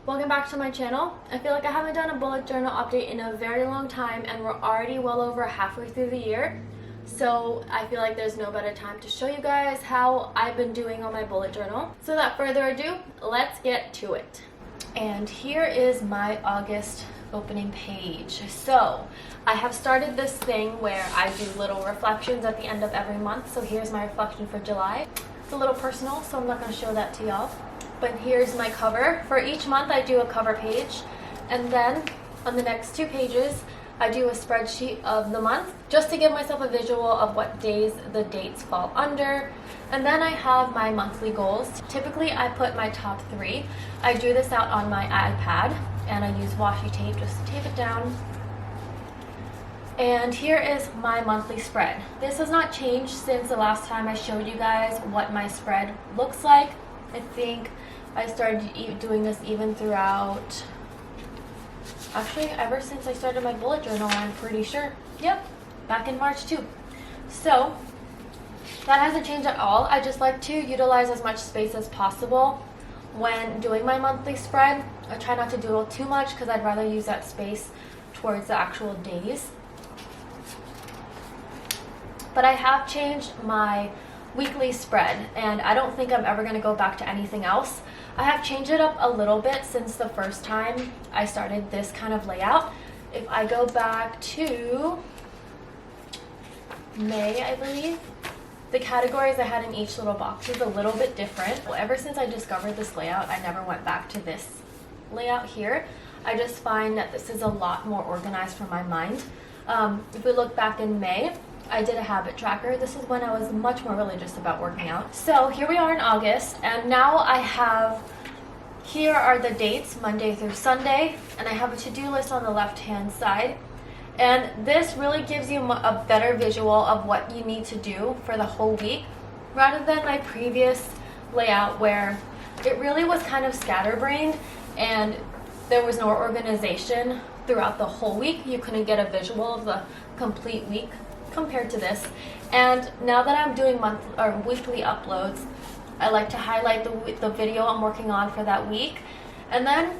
Welcome back to my channel. I feel like I haven't done a bullet journal update in a very long time and we're already well over halfway through the year. So I feel like there's no better time to show you guys how I've been doing on my bullet journal. So without further ado, let's get to it. And here is my August opening page. So I have started this thing where I do little reflections at the end of every month. So here's my reflection for July. It's a little personal, so I'm not going to show that to y'all. But here's my cover. For each month I do a cover page, and then on the next 2 pages I do a spreadsheet of the month just to give myself a visual of what days the dates fall under. And then I have my monthly goals. Typically I put my top 3. I drew this out on my iPad and I use washi tape just to tape it down. And here is my monthly spread. This has not changed since the last time I showed you guys what my spread looks like. I think I started doing this even throughout, actually ever since I started my bullet journal, I'm pretty sure. Yep, back in March too. So that hasn't changed at all. I just like to utilize as much space as possible when doing my monthly spread. I try not to doodle too much because I'd rather use that space towards the actual days. But I have changed my weekly spread and I don't think I'm ever going to go back to anything else. I have changed it up a little bit since the first time I started this kind of layout. If I go back to May, I believe, the categories I had in each little box is a little bit different. Well, ever since I discovered this layout, I never went back to this layout here. I just find that this is a lot more organized for my mind. If we look back in May, I did a habit tracker. This is when I was much more religious about working out. So here we are in August, and now I have, here are the dates, Monday through Sunday, and I have a to-do list on the left-hand side. And this really gives you a better visual of what you need to do for the whole week, rather than my previous layout where it really was kind of scatterbrained and there was no organization throughout the whole week. You couldn't get a visual of the complete week compared to this. And now that I'm doing weekly uploads, I like to highlight the video I'm working on for that week. And then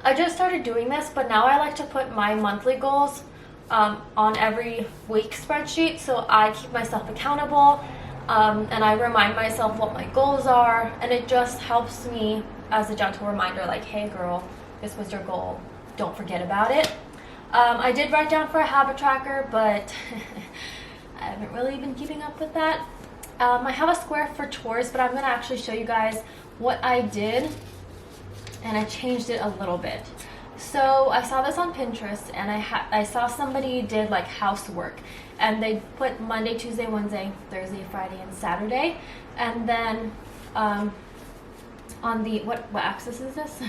I just started doing this, but now I like to put my monthly goals on every week spreadsheet, so I keep myself accountable and I remind myself what my goals are, and it just helps me as a gentle reminder, like, hey girl, this was your goal, don't forget about it. I did write down for a habit tracker, but I haven't really been keeping up with that. I have a square for chores, but I'm going to actually show you guys what I did, and I changed it a little bit. So I saw this on Pinterest, and I saw somebody did like housework, and they put Monday, Tuesday, Wednesday, Thursday, Friday, and Saturday, and then on the, what axis is this?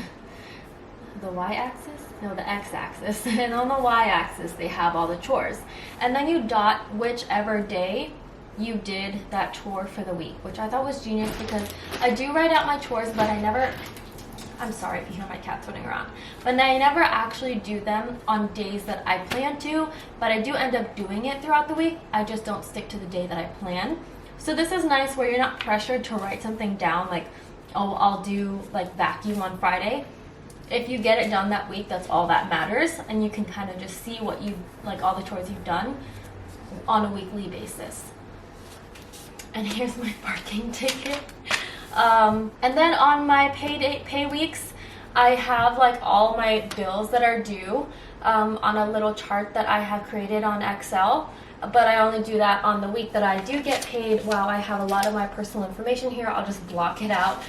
The y-axis? No, the x-axis. And on the y-axis they have all the chores, and then you dot whichever day you did that chore for the week, which I thought was genius because I do write out my chores, but I never, I'm sorry if you hear my cats running around, but I never actually do them on days that I plan to, but I do end up doing it throughout the week. I just don't stick to the day that I plan. So this is nice where you're not pressured to write something down like, oh, I'll do like vacuum on Friday. If you get it done that week, that's all that matters, and you can kind of just see what you like, all the chores you've done on a weekly basis. And here's my parking ticket. And then on my pay weeks, I have like all my bills that are due on a little chart that I have created on Excel. But I only do that on the week that I do get paid. Wow, I have a lot of my personal information here. I'll just block it out.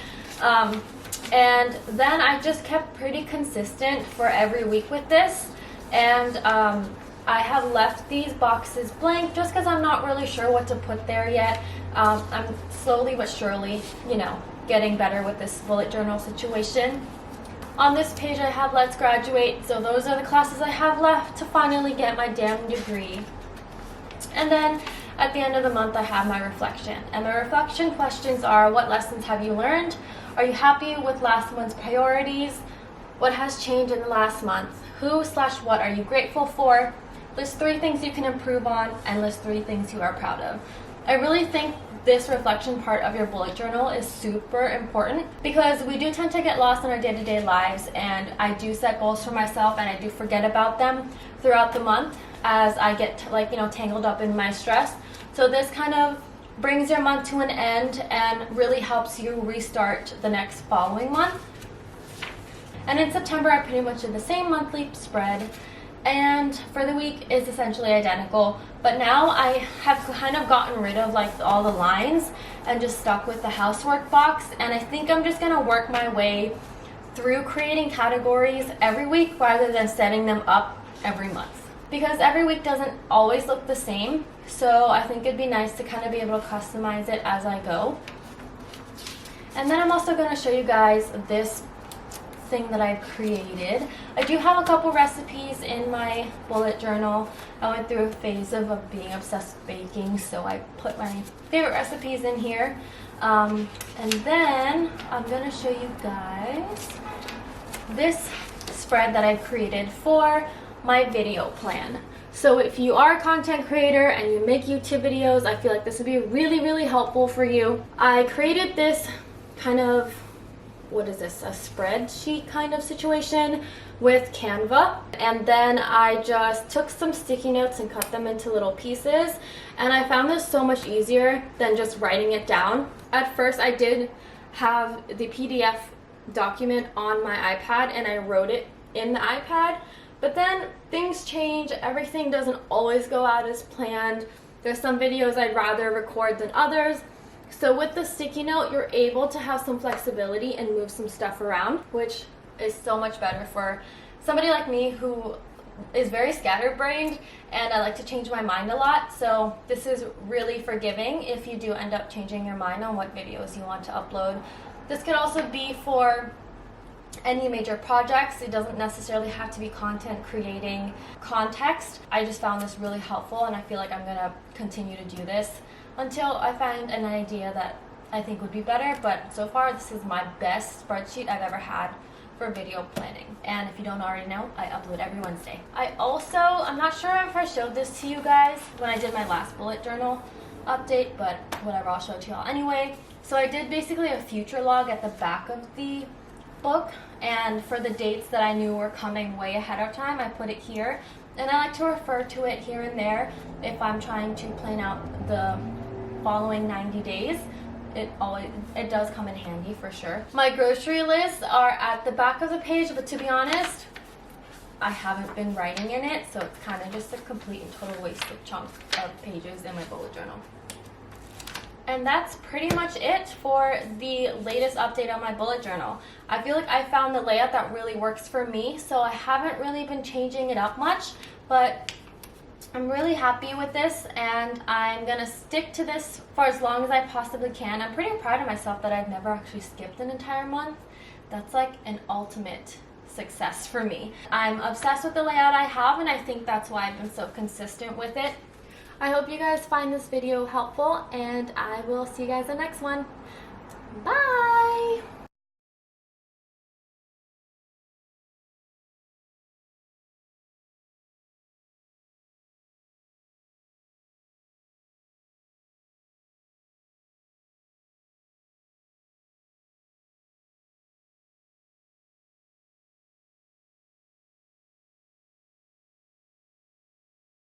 And then I just kept pretty consistent for every week with this, and I have left these boxes blank just because I'm not really sure what to put there yet. I'm slowly but surely, you know, getting better with this bullet journal situation. On this page I have Let's Graduate, so those are the classes I have left to finally get my damn degree. And then at the end of the month I have my reflection, and my reflection questions are: what lessons have you learned? Are you happy with last month's priorities? What has changed in the last month? Who/what are you grateful for? List 3 things you can improve on, and list 3 things you are proud of. I really think this reflection part of your bullet journal is super important because we do tend to get lost in our day-to-day lives, and I do set goals for myself and I do forget about them throughout the month as I get tangled up in my stress. So this kind of brings your month to an end and really helps you restart the next following month. And in September, I pretty much did the same monthly spread, and for the week is essentially identical, but now I have kind of gotten rid of all the lines and just stuck with the housework box, and I think I'm just gonna work my way through creating categories every week rather than setting them up every month, because every week doesn't always look the same. So I think it'd be nice to kind of be able to customize it as I go. And then I'm also going to show you guys this thing that I've created. I do have a couple recipes in my bullet journal. I went through a phase of being obsessed with baking, so I put my favorite recipes in here. And then I'm going to show you guys this spread that I've created for my video plan. So if you are a content creator and you make YouTube videos, I feel like this would be really, really helpful for you. I created this kind of, a spreadsheet kind of situation with Canva, and then I just took some sticky notes and cut them into little pieces, and I found this so much easier than just writing it down. At first I did have the PDF document on my iPad and I wrote it in the iPad, but then things change. Everything doesn't always go out as planned. There's some videos I'd rather record than others. So with the sticky note, you're able to have some flexibility and move some stuff around, which is so much better for somebody like me who is very scatterbrained and I like to change my mind a lot. So this is really forgiving if you do end up changing your mind on what videos you want to upload. This could also be for any major projects. It doesn't necessarily have to be content creating context. I just found this really helpful, and I feel like I'm gonna continue to do this until I find an idea that I think would be better. But so far, this is my best spreadsheet I've ever had for video planning. And if you don't already know, I upload every Wednesday. I'm not sure if I showed this to you guys when I did my last bullet journal update, but whatever, I'll show it to y'all anyway. So I did basically a future log at the back of the book, and for the dates that I knew were coming way ahead of time, I put it here, and I like to refer to it here and there if I'm trying to plan out the following 90 days. It does come in handy for sure. My grocery lists are at the back of the page, but to be honest, I haven't been writing in it, so it's kind of just a complete and total wasted chunk of pages in my bullet journal. And that's pretty much it for the latest update on my bullet journal. I feel like I found the layout that really works for me, so I haven't really been changing it up much, but I'm really happy with this, and I'm gonna stick to this for as long as I possibly can. I'm pretty proud of myself that I've never actually skipped an entire month. That's like an ultimate success for me. I'm obsessed with the layout I have, and I think that's why I've been so consistent with it. I hope you guys find this video helpful, and I will see you guys in the next one. Bye!